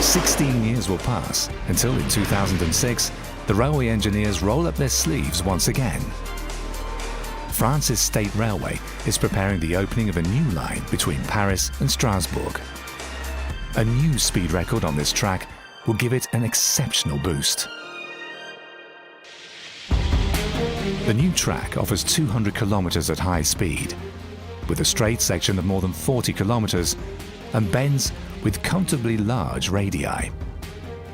16 years will pass until in 2006, the railway engineers roll up their sleeves once again. France's State Railway is preparing the opening of a new line between Paris and Strasbourg. A new speed record on this track will give it an exceptional boost. The new track offers 200 kilometers at high speed, with a straight section of more than 40 kilometers, and bends with comfortably large radii.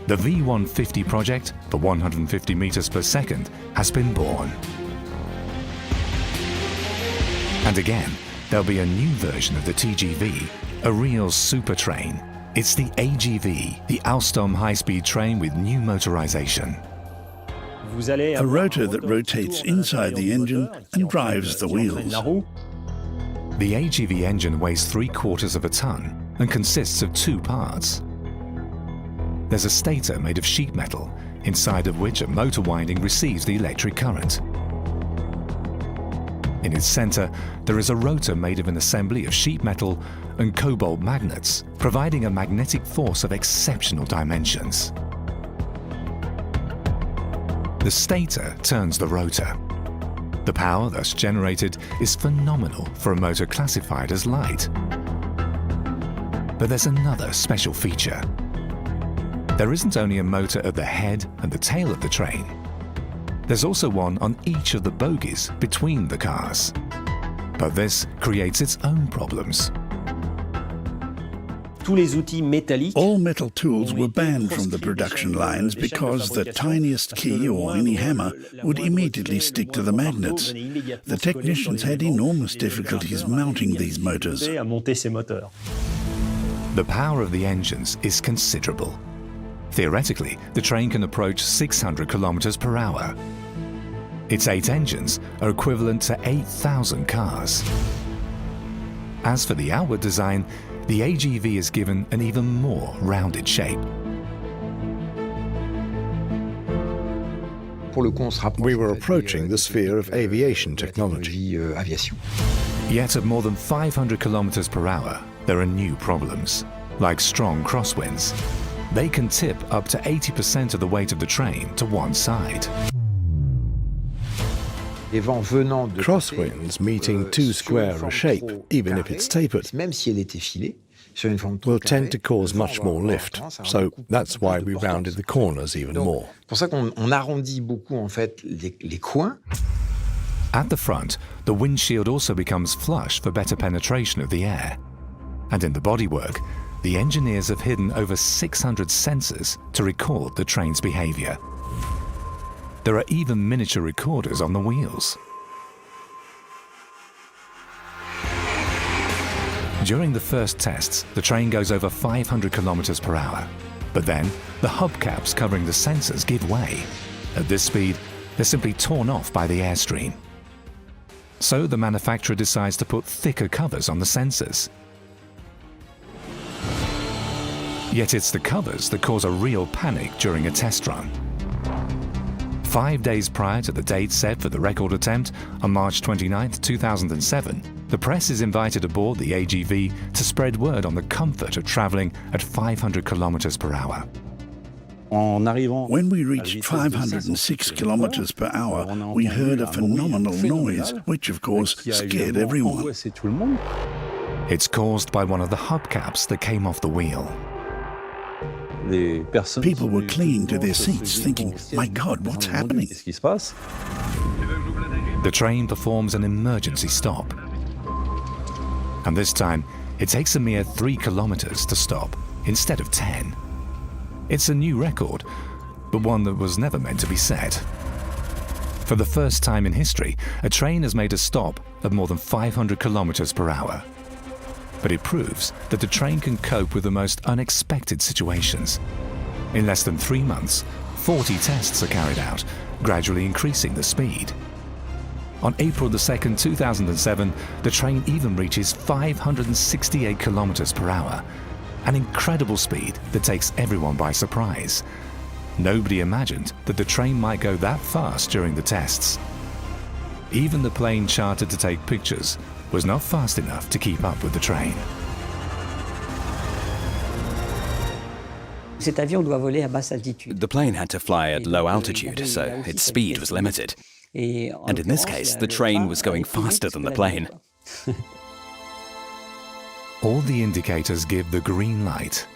The V150 project for 150 meters per second has been born. And again, there'll be a new version of the TGV, a real super train. It's the AGV, the Alstom high-speed train with new motorization. A rotor that rotates inside the engine and drives the wheels. The AGV engine weighs 3/4 of a ton and consists of two parts. There's a stator made of sheet metal, inside of which a motor winding receives the electric current. In its center, there is a rotor made of an assembly of sheet metal and cobalt magnets, providing a magnetic force of exceptional dimensions. The stator turns the rotor. The power thus generated is phenomenal for a motor classified as light. But there's another special feature. There isn't only a motor at the head and the tail of the train. There's also one on each of the bogies between the cars. But this creates its own problems. All metal tools were banned from the production lines because the tiniest key or any hammer would immediately stick to the magnets. The technicians had enormous difficulties mounting these motors. The power of the engines is considerable. Theoretically, the train can approach 600 kilometers per hour. Its 8 engines are equivalent to 8,000 cars. As for the outward design, the AGV is given an even more rounded shape. We were approaching the sphere of aviation technology. Yet at more than 500 kilometers per hour, there are new problems, like strong crosswinds. They can tip up to 80% of the weight of the train to one side. Crosswinds meeting too square a shape, even if it's tapered, will tend to cause much more lift, so that's why we rounded the corners even more. At the front, the windshield also becomes flush for better penetration of the air. And in the bodywork, the engineers have hidden over 600 sensors to record the train's behavior. There are even miniature recorders on the wheels. During the first tests, the train goes over 500 kilometers per hour. But then, the hubcaps covering the sensors give way. At this speed, they're simply torn off by the airstream. So the manufacturer decides to put thicker covers on the sensors. Yet it's the covers that cause a real panic during a test run. 5 days prior to the date set for the record attempt, on March 29, 2007, the press is invited aboard the AGV to spread word on the comfort of traveling at 500 kilometers per hour. When we reached 506 kilometers per hour, we heard a phenomenal noise, which of course scared everyone. It's caused by one of the hubcaps that came off the wheel. People were clinging to their seats, thinking, "My God, what's happening?" The train performs an emergency stop. And this time, it takes a mere 3 kilometers to stop, instead of 10. It's a new record, but one that was never meant to be set. For the first time in history, a train has made a stop at more than 500 kilometers per hour. But it proves that the train can cope with the most unexpected situations. In less than 3 months, 40 tests are carried out, gradually increasing the speed. On April 2, 2007, the train even reaches 568 kilometers per hour, an incredible speed that takes everyone by surprise. Nobody imagined that the train might go that fast during the tests. Even the plane chartered to take pictures was not fast enough to keep up with the train. The plane had to fly at low altitude, so its speed was limited. And in this case, the train was going faster than the plane. All the indicators give the green light.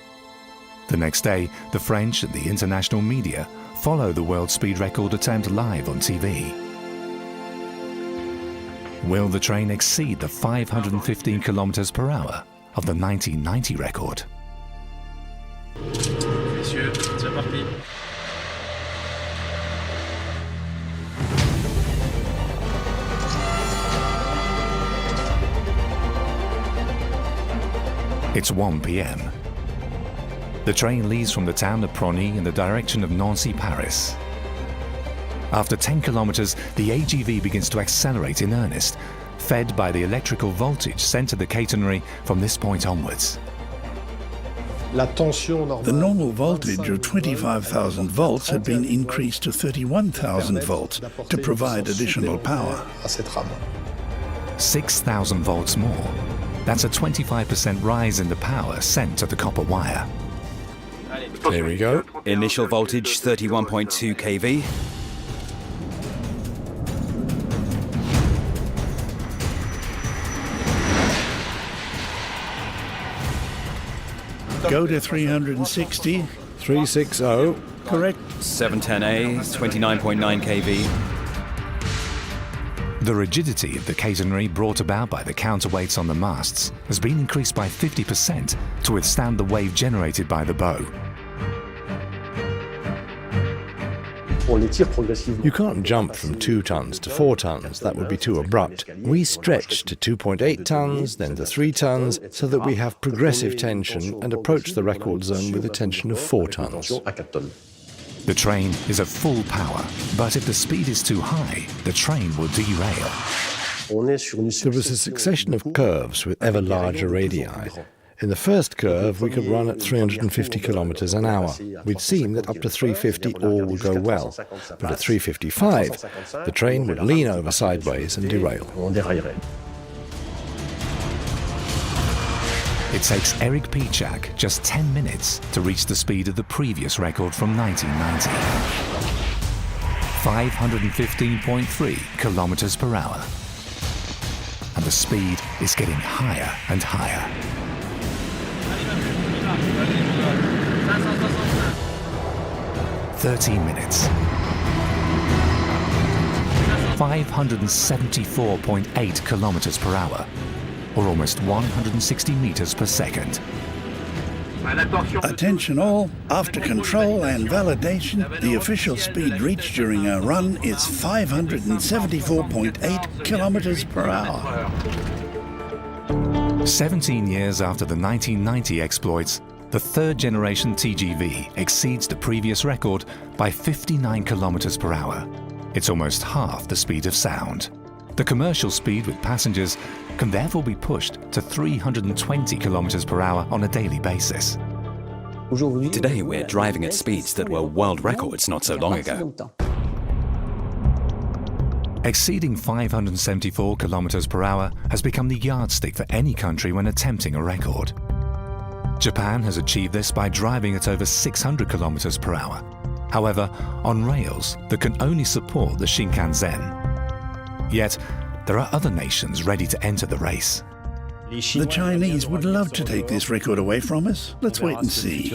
The next day, the French and the international media follow the world speed record attempt live on TV. Will the train exceed the 515 kilometers per hour of the 1990 record? Messieurs, c'est parti. It's 1 p.m. The train leaves from the town of Prony in the direction of Nancy, Paris. After 10 kilometers, the AGV begins to accelerate in earnest, fed by the electrical voltage sent to the catenary from this point onwards. The normal voltage of 25,000 volts had been increased to 31,000 volts to provide additional power. 6,000 volts more. That's a 25% rise in the power sent to the copper wire. There we go. Initial voltage 31.2 kV. Go to 360. 360. Correct. 710A, 29.9 kV. The rigidity of the catenary brought about by the counterweights on the masts has been increased by 50% to withstand the wave generated by the bow. You can't jump from 2 tons to 4 tons, that would be too abrupt. We stretch to 2.8 tons, then to 3 tons, so that we have progressive tension and approach the record zone with a tension of 4 tons. The train is at full power, but if the speed is too high, the train will derail. There was a succession of curves with ever larger radii. In the first curve, we could run at 350 kilometers an hour. We'd seen that up to 350 all would go well, but at 355, the train would lean over sideways and derail. It takes Eric Pichak just 10 minutes to reach the speed of the previous record from 1990. 515.3 kilometers per hour. And the speed is getting higher and higher. 13 minutes. 574.8 kilometers per hour, or almost 160 meters per second. Attention all, after control and validation, the official speed reached during our run is 574.8 kilometers per hour. 17 years after the 1990 exploits, the third generation TGV exceeds the previous record by 59 kilometers per hour. It's almost half the speed of sound. The commercial speed with passengers can therefore be pushed to 320 kilometers per hour on a daily basis. Today we're driving at speeds that were world records not so long ago. Exceeding 574 kilometers per hour has become the yardstick for any country when attempting a record. Japan has achieved this by driving at over 600 kilometers per hour. However, on rails that can only support the Shinkansen. Yet, there are other nations ready to enter the race. The Chinese would love to take this record away from us. Let's wait and see.